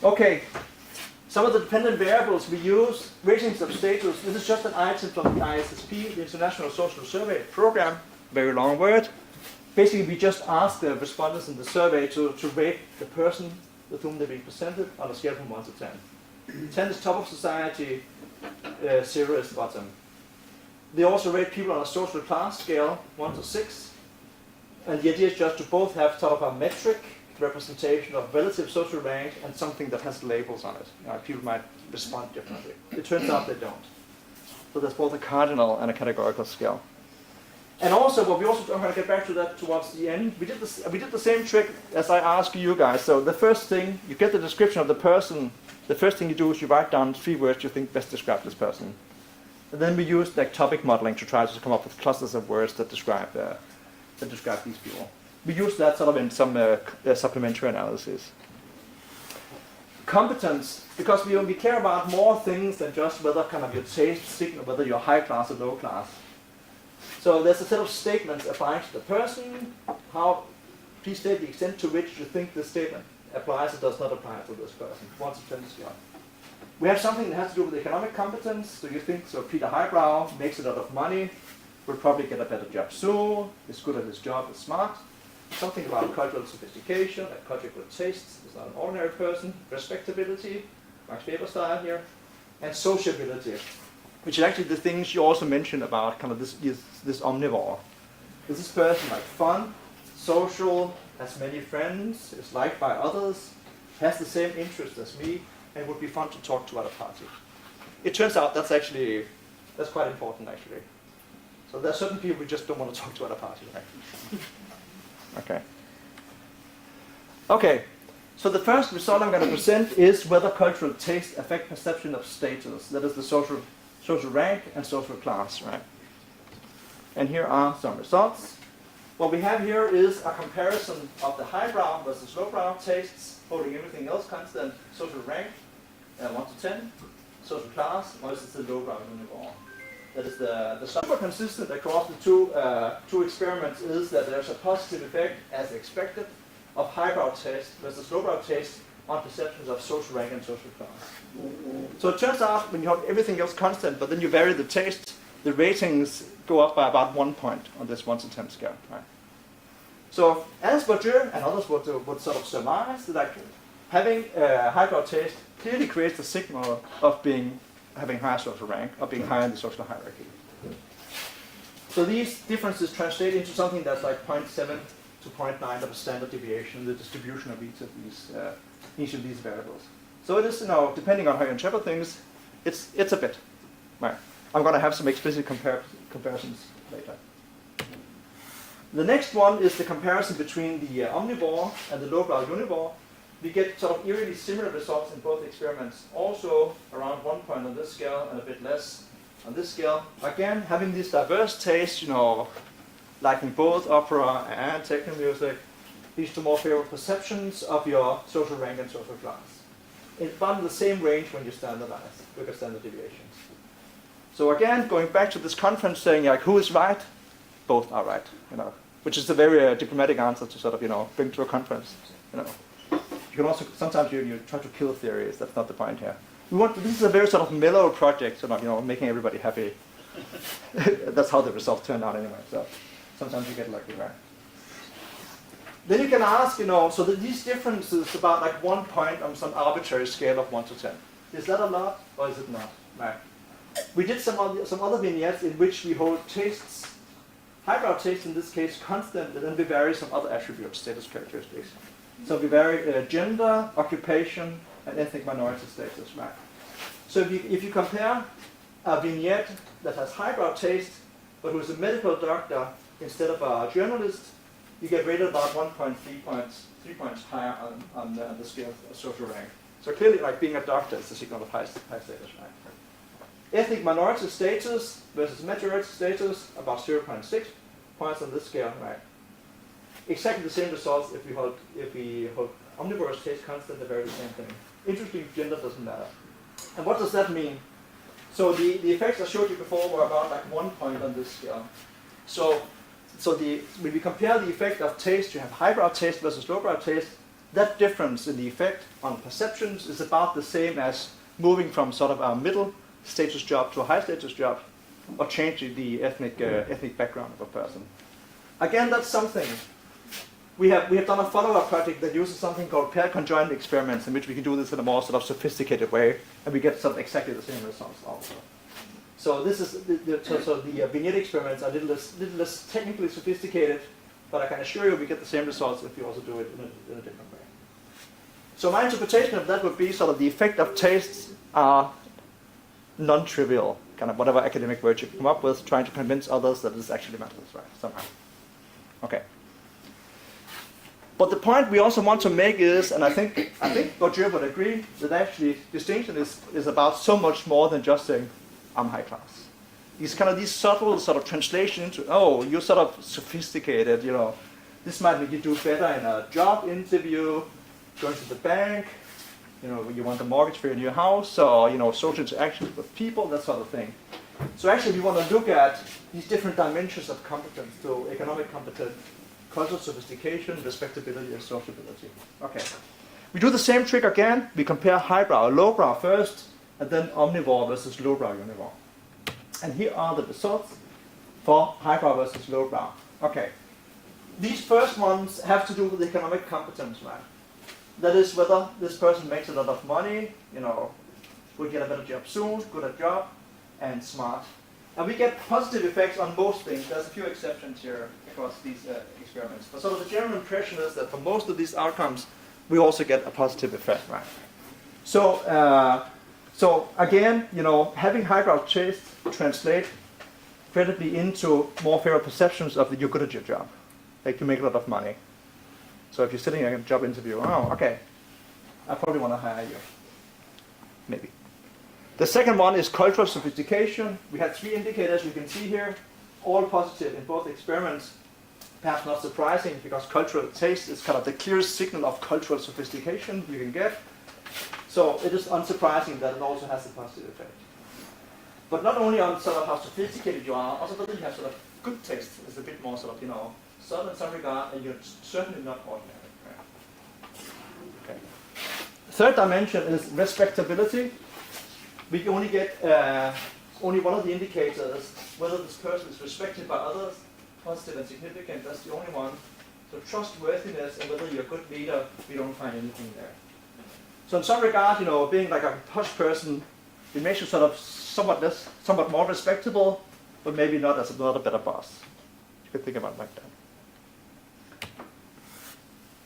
Okay, some of the dependent variables we use, ratings of status. This is just an item from the ISSP, the International Social Survey Program. Very long word. Basically, we just ask the respondents in the survey to rate the person with whom they're being presented on a scale from 1 to 10. 10 is top of society, 0 is bottom. They also rate people on a social class scale, 1 to 6. And the idea is just to both have sort of a metric representation of relative social rank and something that has labels on it. People might respond differently. It turns out they don't. So there's both a cardinal and a categorical scale. And also, I'm going to get back to that towards the end. We did the same trick as I asked you guys. So the first thing, you get the description of the person. The first thing you do is you write down 3 words you think best describe this person. And then we used like topic modeling to try to come up with clusters of words that describe these people. We use that sort of in some supplementary analysis. Competence, because we care about more things than just whether kind of your taste signal, whether you're high class or low class. So there's a set of statements applying to the person. Please state the extent to which you think this statement applies or does not apply to this person. 1 to 10 scale. We have something that has to do with economic competence. So you think, so Peter Highbrow makes a lot of money, will probably get a better job soon, is good at his job, is smart. Something about cultural sophistication, like cultural tastes, is not an ordinary person. Respectability, Max Weber style here. And sociability, which is actually the things you also mentioned about kind of this omnivore. Is this person like fun, social, has many friends, is liked by others, has the same interests as me, and would be fun to talk to at a party? It turns out that's quite important actually. So there are certain people we just don't want to talk to at a party, right? Okay, so the first result I'm going to present is whether cultural tastes affect perception of status. That is the social rank and social class, right? And here are some results. What we have here is a comparison of the highbrow versus lowbrow tastes, holding everything else constant. Social rank, 1 to 10. Social class versus the lowbrow omnivore. That is the super consistent across the two experiments is that there's a positive effect, as expected, of highbrow taste versus lowbrow taste on perceptions of social rank and social class. So it turns out when you have everything else constant, but then you vary the taste, the ratings go up by about 1 point on this 1 to 10 scale. Right? So as Bourdieu and others would sort of surmise that having highbrow taste clearly creates the signal of having higher social rank, or being higher in the social hierarchy. So these differences translate into something that's like 0.7 to 0.9 of a standard deviation, the distribution of each of these variables. So it is, depending on how you interpret things, it's a bit. Right. I'm going to have some explicit comparisons later. The next one is the comparison between the omnivore and the lowbrow univore. We get sort of eerily similar results in both experiments. Also around 1 point on this scale and a bit less on this scale. Again, having these diverse tastes, liking both opera and techno music, leads to more favorable perceptions of your social rank and social class. It's about in the same range when you standardize, look at standard deviations. So again, going back to this conference saying like, who is right? Both are right, which is a very diplomatic answer to sort of, bring to a conference, You can also, sometimes you try to kill theories, that's not the point here. This is a very sort of mellow project, so making everybody happy. That's how the results turn out anyway, so sometimes you get lucky, right? Then you can ask, so these differences about like 1 point on some arbitrary scale of 1 to 10. Is that a lot or is it not? Right. We did some other vignettes in which we hold tastes, highbrow tastes in this case, constant, and then we vary some other attributes, status characteristics. So we vary gender, occupation, and ethnic minority status, right? So if you compare a vignette that has highbrow taste, but who is a medical doctor instead of a journalist, you get rated about 1.3 points, 3 points higher on the scale of social rank. So clearly, like being a doctor is a signal of high status, right? Ethnic minority status versus majority status, about 0.6 points on this scale, right? Exactly the same results if we hold omnivorous taste constant, they're very the same thing. Interesting, gender doesn't matter. And what does that mean? So the effects I showed you before were about like 1 point on this scale. So when we compare the effect of taste, you have highbrow taste versus lowbrow taste, that difference in the effect on perceptions is about the same as moving from sort of a middle status job to a high status job, or changing the ethnic background of a person. Again, that's something. We have done a follow-up project that uses something called pair conjoint experiments, in which we can do this in a more sort of sophisticated way, and we get exactly the same results also. So this is the vignette experiments are a little less technically sophisticated, but I can assure you we get the same results if you also do it in a different way. So my interpretation of that would be sort of the effect of tastes are non-trivial, kind of whatever academic word you come up with, trying to convince others that this actually matters, right, somehow. Okay. But the point we also want to make is, and I think Bourdieu would agree, that actually distinction is about so much more than just saying, I'm high class. These subtle sort of translation into, oh, you're sort of sophisticated, you know. This might make you do better in a job interview, going to the bank, you know, you want a mortgage for your new house, or, you know, social interactions with people, that sort of thing. So actually we want to look at these different dimensions of competence, so economic competence, cultural sophistication, respectability, and sociability. Okay. We do the same trick again. We compare highbrow, lowbrow first, and then omnivore versus lowbrow univore. And here are the results for highbrow versus lowbrow. Okay. These first ones have to do with economic competence, right? That is whether this person makes a lot of money, you know, will get a better job soon, good at job, and smart. And we get positive effects on most things. There's a few exceptions here across these experiments. But sort of the general impression is that for most of these outcomes, we also get a positive effect, right? So again, you know, having highbrow taste translate credibly into more favorable perceptions of that you're good at your job. Like you make a lot of money. So if you're sitting in a job interview, oh, okay, I probably want to hire you. Maybe. The second one is cultural sophistication. We had 3 indicators you can see here, all positive in both experiments. Perhaps not surprising, because cultural taste is kind of the clearest signal of cultural sophistication you can get. So it is unsurprising that it also has a positive effect. But not only on sort of how sophisticated you are, also whether you have sort of good taste is a bit more sort of, you know, subtle in some regard, and you're certainly not ordinary. Okay. Third dimension is respectability. We only get only one of the indicators, whether this person is respected by others, positive and significant, that's the only one. So trustworthiness and whether you're a good leader, we don't find anything there. So in some regard, you know, being like a posh person, it makes you sort of somewhat more respectable, but maybe not as a better boss. You could think about it like that.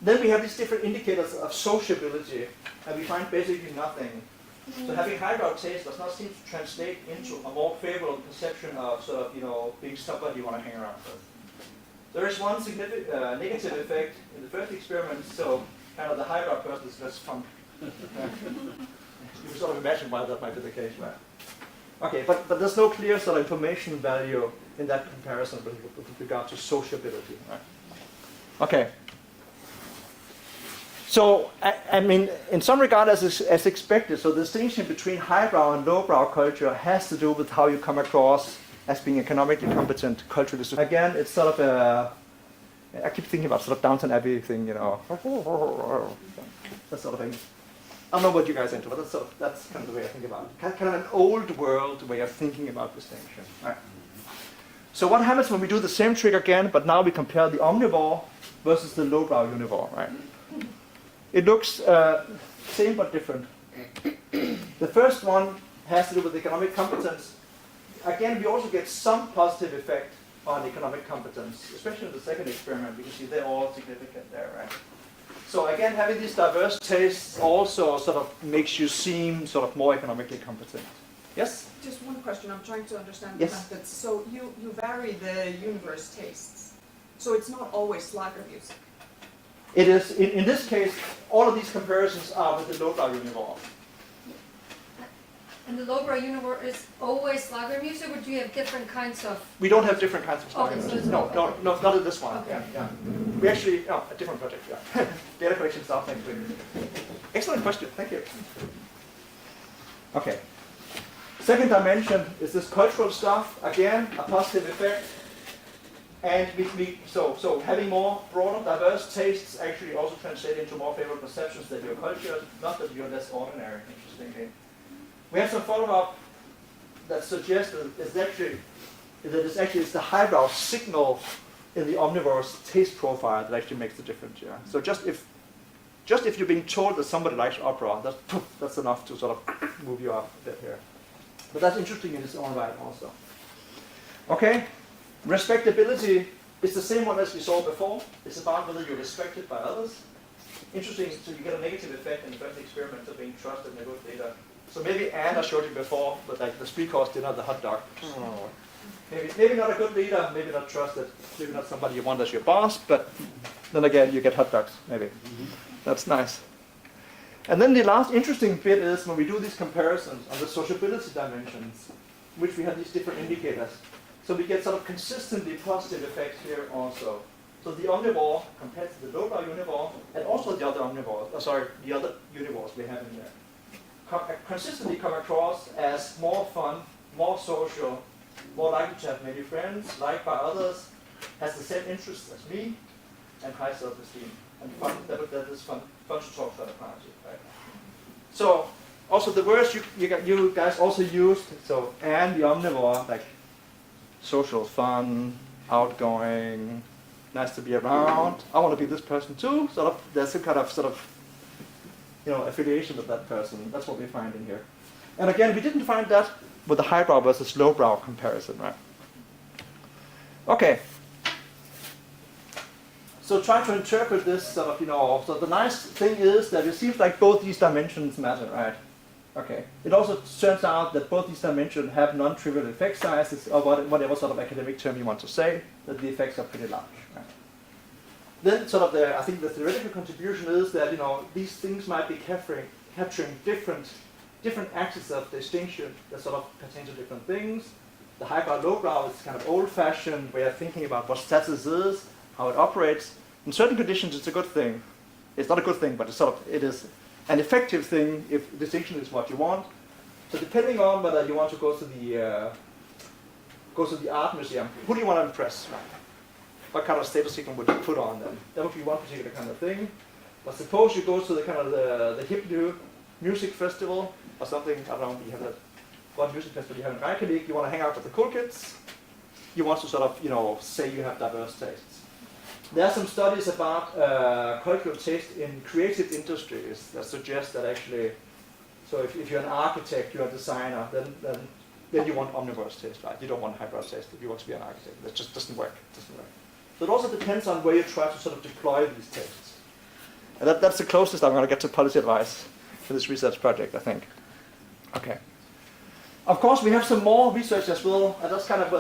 Then we have these different indicators of sociability, and we find basically nothing. So having highbrow taste does not seem to translate into a more favorable perception of sort of, you know, being somebody you want to hang around with. There is one significant negative effect in the first experiment, so kind of the highbrow person is less fun. You can sort of imagine why that might be the case, right? Okay, but there's no clear sort of information value in that comparison with regard to sociability, right? Okay. So, I mean, in some regard, as expected, so the distinction between highbrow and lowbrow culture has to do with how you come across as being economically competent culturally. So again, it's sort of I keep thinking about sort of Downton Abbey thing, you know, that sort of thing. I don't know what you guys are into, but that's kind of the way I think about it. Kind of an old world way of thinking about distinction. Right. So what happens when we do the same trick again, but now we compare the omnivore versus the lowbrow univore, right? It looks same but different. The first one has to do with economic competence. Again, we also get some positive effect on economic competence, especially in the second experiment. You can see they're all significant there, right? So again, having these diverse tastes also sort of makes you seem sort of more economically competent. Yes? Just one question. I'm trying to understand yes. the methods. So you vary the universe tastes. So it's not always Slager music. It is, in this case, all of these comparisons are with the lowbrow univore. And the lowbrow univore is always Slager music, or do you have different kinds of? We don't have different kinds of Slager so music. No, not in this one. Okay. Yeah. We actually, a different project, yeah. Data collection stuff next week. Excellent question, thank you. Okay. Second dimension is this cultural stuff. Again, a positive effect. And so having more broader, diverse tastes actually also translate into more favorable perceptions that your culture, not that you're less ordinary, interestingly. We have some follow-up that suggests that it's actually the highbrow signal in the omnivore's taste profile that actually makes the difference. Yeah. So just if you're being told that somebody likes opera, that's enough to sort of move you up a bit here. But that's interesting in its own right also. Okay, respectability is the same one as we saw before. It's about whether you're respected by others. Interesting, so you get a negative effect in the first experiment of being trusted and a good leader. So maybe Anne I showed you before, but like the three-course dinner, the hot dog. Maybe not a good leader, maybe not trusted, maybe not somebody you want as your boss, but then again you get hot dogs, maybe. That's nice. And then the last interesting bit is when we do these comparisons on the sociability dimensions, which we have these different indicators. So we get sort of consistently positive effects here also. So the omnivore compared to the lowbrow univore, and also the other omnivores, the other univores we have in there, consistently come across as more fun, more social, more likely to have many friends, liked by others, has the same interests as me, and high self-esteem. And fun, that is fun to talk to at a party, right? So also the words you guys also used, so and the omnivore, like social, fun, outgoing, nice to be around. I want to be this person too. Sort of, there's some kind of affiliation with that person. That's what we find in here. And again, we didn't find that with the highbrow versus lowbrow comparison, right? Okay. So try to interpret this sort of, so the nice thing is that it seems like both these dimensions matter, right? Okay. It also turns out that both these dimensions have non-trivial effect sizes, or whatever sort of academic term you want to say, that the effects are pretty large. Right? Then sort of I think the theoretical contribution is that, these things might be capturing different axes of distinction that sort of pertain to different things. The highbrow, lowbrow is kind of old-fashioned way of thinking about what status is, how it operates. In certain conditions, it's a good thing. It's not a good thing, but it is an effective thing if distinction is what you want. So depending on whether you want to go to the art museum, who do you want to impress? What kind of status signal would you put on them? That would be one particular kind of thing. But suppose you go to the kind of the hip new music festival or something. I don't know. You have that one music festival you have in Reykjavik. You want to hang out with the cool kids. You want to sort of say you have diverse tastes. There are some studies about cultural taste in creative industries that suggest that actually, so if you're an architect, you're a designer, then you want omnivorous taste, right? You don't want hybrid taste if you want to be an architect. That just doesn't work. So it also depends on where you try to sort of deploy these tastes. And that's the closest I'm going to get to policy advice for this research project, I think. Okay. Of course, we have some more research as well, and that's kind of